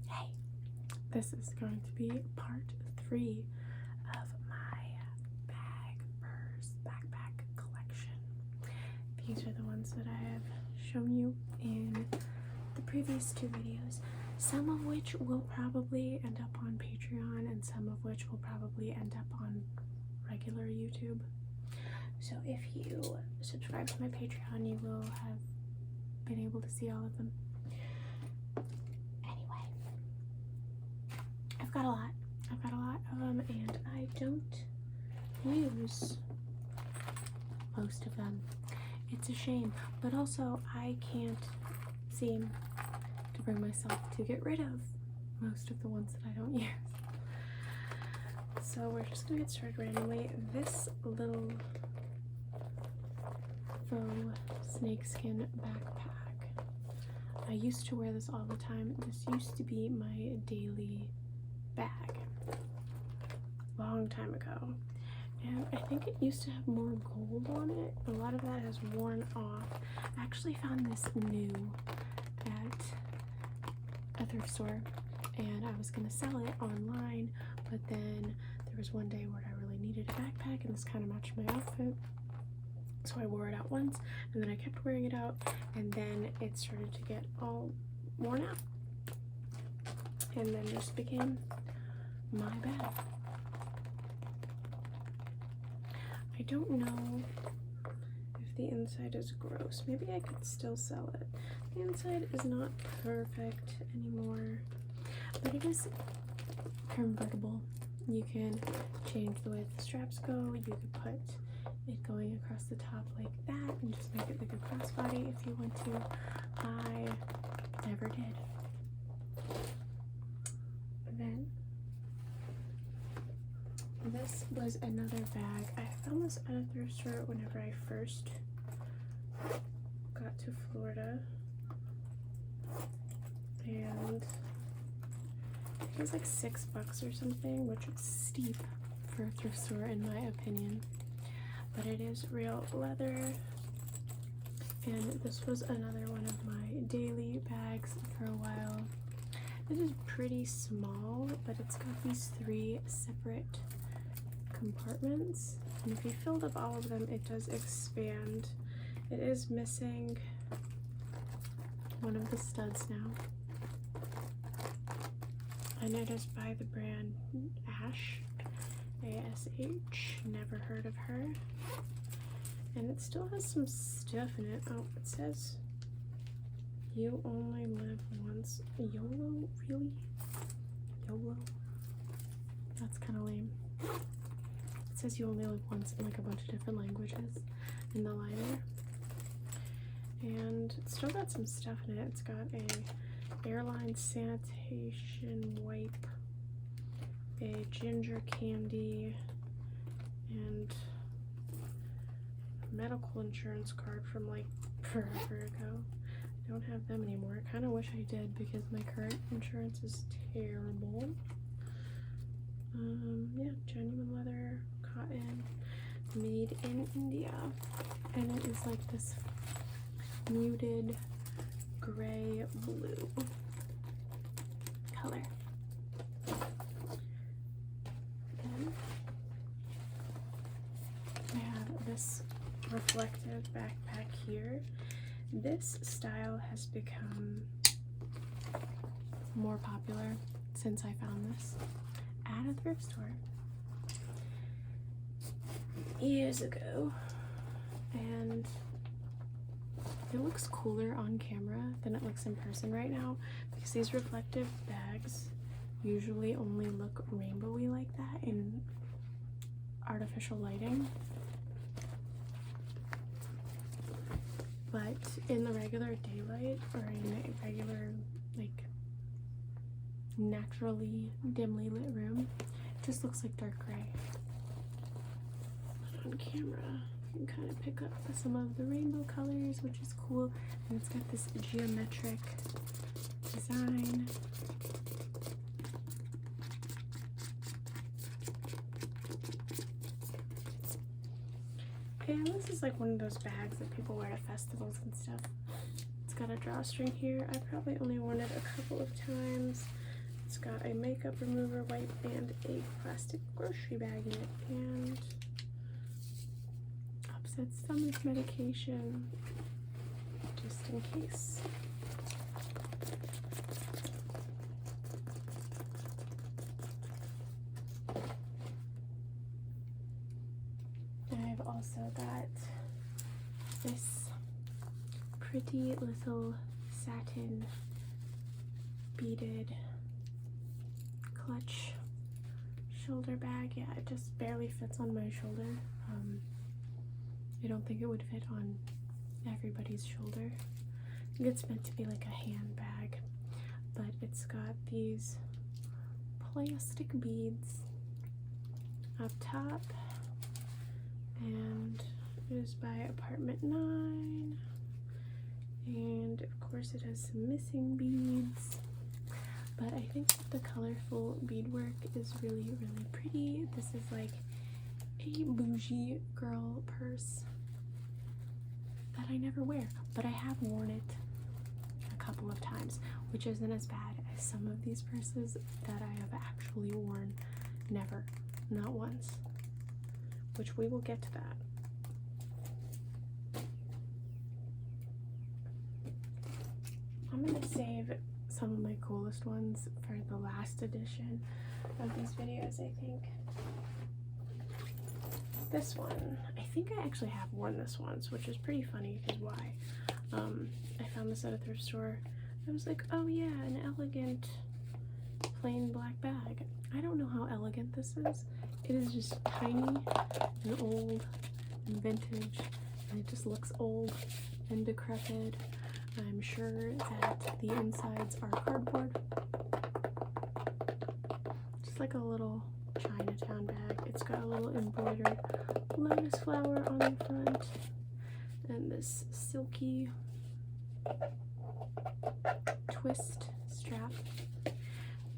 Hey, this is going to be part 3 of my bag, purse, backpack collection. These are the ones that I have shown you in the previous 2 videos, some of which will probably end up on Patreon and some of which will probably end up on regular YouTube. So if you subscribe to my Patreon, you will have been able to see all of them. Anyway, I've got a lot of them, and I don't use most of them. It's a shame, but also I can't seem to bring myself to get rid of most of the ones that I don't use. So we're just gonna get started randomly. This little faux snakeskin backpack, I used to wear this all the time. This used to be my daily bag long time ago, and I think it used to have more gold on it. A lot of that has worn off. I actually found this new at a thrift store, and I was gonna sell it online, but then there was one day where I really needed a backpack and this kind of matched my outfit, so I wore it out once, and then I kept wearing it out, and then it started to get all worn out, and then just became my bag. I don't know if the inside is gross. Maybe I could still sell it. The inside is not perfect anymore, but it is convertible. You can change the way the straps go. You could put it going across the top like that and just make it like a crossbody if you want to. I never did. Then this was another bag. I found this at a thrift store whenever I first got to Florida, and it was like $6 or something, which is steep for a thrift store in my opinion, but it is real leather. And this was another one of my daily bags for a while. This is pretty small, but it's got these 3 separate compartments, and if you filled up all of them, it does expand. It is missing one of the studs now, and it is by the brand Ash, A-S-H, never heard of her, and it still has some stuff in it. Oh, it says you only live once. YOLO? Really? YOLO? That's kind of lame. It says you only live once in like a bunch of different languages in the liner, and it's still got some stuff in it. It's got a airline sanitation wipe, a ginger candy, and a medical insurance card from like forever ago. I don't have them anymore. I kind of wish I did because my current insurance is terrible. Yeah, genuine leather, cotton, made in India, and it is like this muted gray blue color. Then I have this reflective backpack here. This style has become more popular since I found this at a thrift store years ago, and it looks cooler on camera than it looks in person right now, because these reflective bags usually only look rainbowy like that in artificial lighting, but in the regular daylight or in a regular like naturally dimly lit room, it just looks like dark gray. But on camera you can kind of pick up some of the rainbow colors, which is cool, and it's got this geometric design. And this is like one of those bags that people wear at festivals and stuff. It's got a drawstring here. I probably only worn it a couple of times. It's got a makeup remover wipe and a plastic grocery bag in it, and upset stomach medication, just in case. I've also got this pretty little satin beaded clutch shoulder bag. Yeah, it just barely fits on my shoulder. I don't think it would fit on everybody's shoulder. I think it's meant to be like a handbag, but it's got these plastic beads up top, and it is by Apartment 9, and of course it has some missing beads, but I think that the colorful beadwork is really, really pretty. This is like a bougie girl purse that I never wear, but I have worn it a couple of times, which isn't as bad as some of these purses that I have actually worn never, not once, which we will get to that. I'm gonna save some of my coolest ones for the last edition of these videos, I think. This one, I think I actually have worn this once, which is pretty funny, because why? I found this at a thrift store. I was like, oh yeah, an elegant plain black bag. I don't know how elegant this is. It is just tiny and old and vintage, and it just looks old and decrepit. I'm sure that the insides are cardboard. Just like a little Chinatown bag. It's got a little embroidered lotus flower on the front, and this silky twist strap,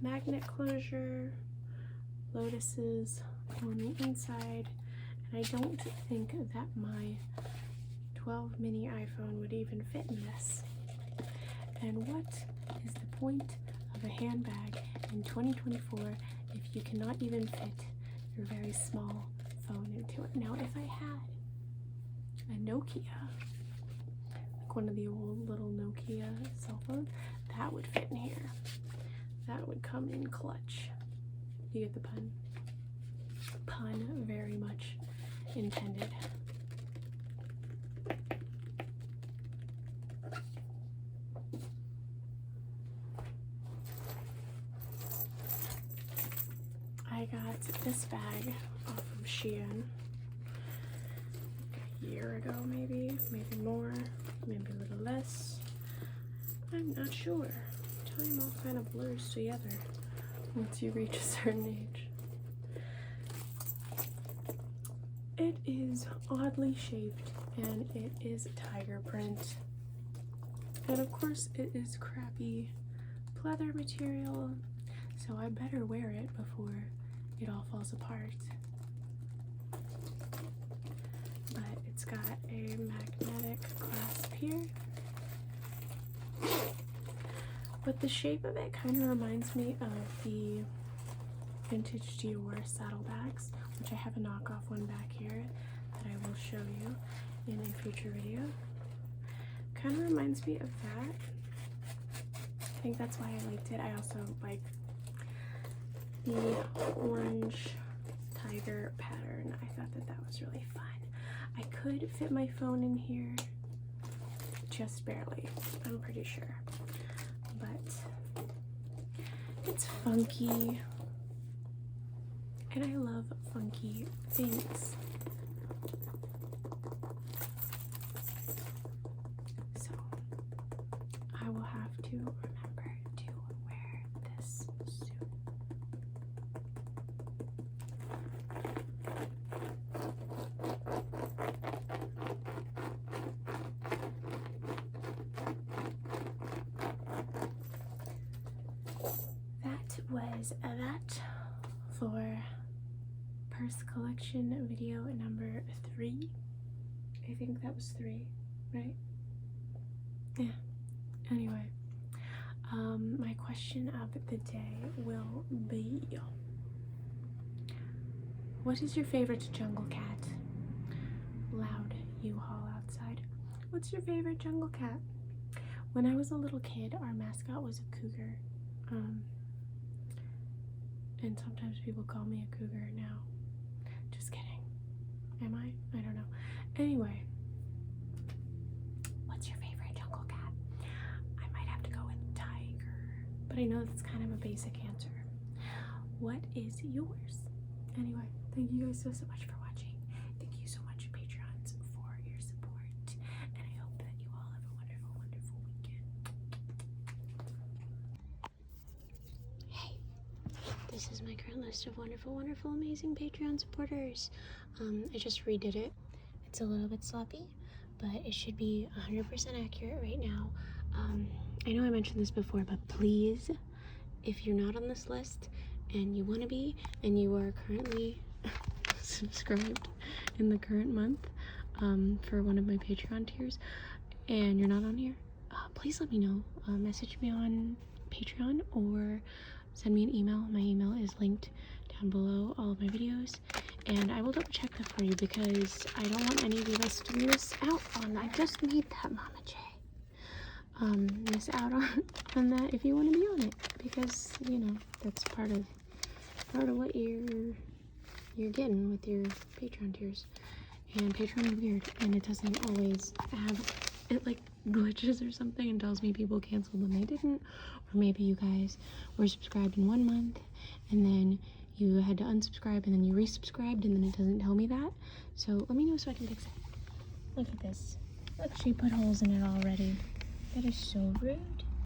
magnet closure, lotuses on the inside, and I don't think that my 12 mini iPhone would even fit in this. And what is the point of a handbag in 2024 if you cannot even fit your very small phone into it? Now, if I had a Nokia, like one of the old little Nokia cell phones, that would fit in here. That would come in clutch. You get the pun? Pun very much intended. I got this bag off of Shein a year ago, maybe more, maybe a little less. I'm not sure. Time all kind of blurs together once you reach a certain age. It is oddly shaped, and it is tiger print. And of course it is crappy pleather material, so I better wear it before it all falls apart. But it's got a magnetic clasp here. But the shape of it kind of reminds me of the vintage Dior saddlebags, which I have a knockoff one back here that I will show you in a future video. Kind of reminds me of that. I think that's why I liked it. I also like the orange tiger pattern. I thought that that was really fun. I could fit my phone in here, just barely, I'm pretty sure. But it's funky, and I love funky things. So I will have to remember to wear this soon. That was that for purse collection video number 3. I think that was 3, right? Yeah. Anyway, My question of the day will be, what is your favorite jungle cat? Loud U-Haul outside. What's your favorite jungle cat? When I was a little kid, our mascot was a cougar. And sometimes people call me a cougar now. Just kidding. Am I? I don't know. Anyway, what's your favorite jungle cat? I might have to go with tiger, but I know that's kind of a basic answer. What is yours? Anyway, thank you guys so much for watching. Thank you so much, Patrons, for your support. And I hope that you all have a wonderful, wonderful weekend. Hey, this is my current list of wonderful, wonderful, amazing Patreon supporters. I just redid it. It's a little bit sloppy, but it should be 100% accurate right now. I know I mentioned this before, but please, if you're not on this list and you want to be, and you are currently subscribed in the current month for one of my Patreon tiers, and you're not on here, please let me know. Message me on Patreon or send me an email. My email is linked down below all of my videos, and I will double check that for you because I don't want any of you guys to miss out on. I just made that, Mama J. Miss out on that if you want to be on it, because you know that's part of what you're getting with your Patreon tiers. And Patreon is weird, and it doesn't always have, it like glitches or something and tells me people canceled when they didn't, or maybe you guys were subscribed in 1 month and then you had to unsubscribe and then you resubscribed and then it doesn't tell me that. So let me know so I can fix it. Look at this. Look, she put holes in it already. That is so rude.